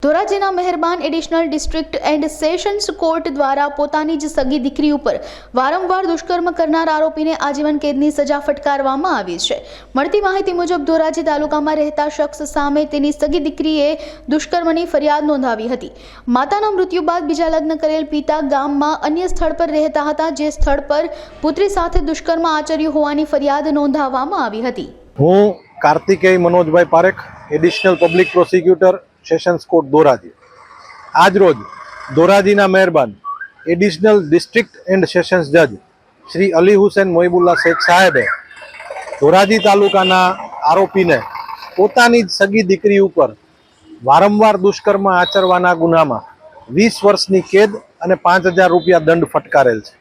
ધોરાજીના મહેરબાન additional district and sessions court દ્વારા પોતાની જ સગી દીકરી ઉપર વારંવાર દુષ્કર્મ કરનાર આરોપીને આજીવન કેદની સજા ફટકારવામાં આવી છે। મળતી માહિતી મુજબ ધોરાજી તાલુકામાં રહેતા શખ્સ સામે તેની સગી દીકરીએ દુષ્કર્મની ફરિયાદ નોંધાવી હતી। માતાના મૃત્યુ બાદ બીજા લગ્ન કરેલ પિતા ગામમાં અન્ય સ્થળ પર રહેતા હતા, જે સ્થળ પર પુત્રી સાથે દુષ્કર્મ આચર્યું હોવાની ફરિયાદ નોંધાવવામાં આવી હતી। હું કાર્તિકેય मनोजभाई Parekh, additional public prosecutor, sessions court Dhoraji. आज रोज धोराजीना मेहरबान एडिशनल डिस्ट्रिक्ट एंड सेशन्स जज श्री अली हुसैन मोहिबुल्ला शेख साहेबे धोराजी तालुकाना आरोपीने पोतानी सगी दीकरी उपर वारंवार दुष्कर्म आचरवाना गुनामां 20 वर्षनी केद अने 5000 रूपिया दंड फटकारेल छे।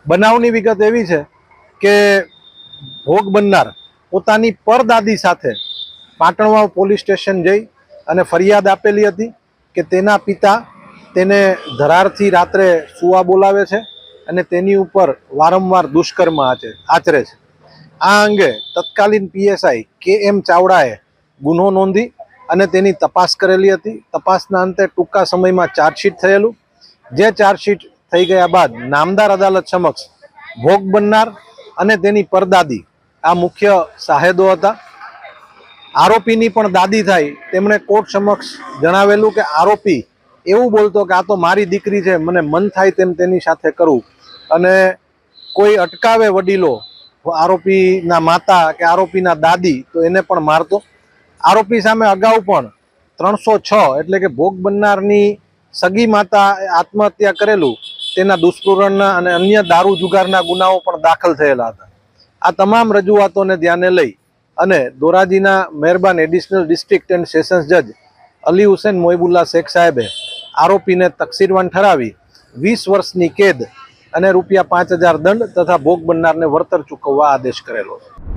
बनावनी विगत एवी छे के भोग बननार पोतानी परदादी साथे पाटणवाव पोलीस स्टेशन जई અને ફરિયાદ આપેલી હતી કે તેના પિતા તેને ધરારથી રાત્રે સુવા બોલાવે છે અને તેની ઉપર વારંવાર દુષ્કર્મ આચરે છે। આ અંગે તત્કાલીન પીએસઆઈ કે.એમ. ચાવડાએ ગુનો નોંધી અને તેની તપાસ કરેલી હતી। તપાસના અંતે ટૂંકા સમયમાં ચાર્જશીટ થયેલું, જે ચાર્જશીટ થઈ ગયા બાદ નામદાર અદાલત સમક્ષ ભોગ બનનાર અને તેની પરદાદી આ મુખ્ય સાહેદો હતા। आरोपीनी पण दादी थाई तेमणे कोर्ट समक्ष जणावेलुं के आरोपी एवुं बोलतो के आ तो मारी दीकरी छे, मने मन थाय तेम तेनी साथे करूं अने कोई अटकावे वडीलो आरोपीना माता के आरोपीना दादी तो एने पण मारतो। आरोपी सामे अगाऊ पण 306 एटले के भोग बननारनी सगी माता आत्महत्या करेलुं तेना दुष्पूरणना अने अन्य दारू जुगाરના गुनाओ पण दाखल थयेला हता। आ तमाम रजूआतोने ध्याने लई અને ધોરાજીના મહેરબાન એડિશનલ ડિસ્ટ્રિક્ટ એન્ડ સેશન્સ જજ અલી હુસૈન મોહિબુલ્લા શેખ સાહેબે આરોપીને તકસીરવાન ઠરાવી 20 વર્ષની કેદ અને રૂપિયા 5000 દંડ તથા ભોગ બનનારને વળતર ચૂકવવા આદેશ કરેલો છે।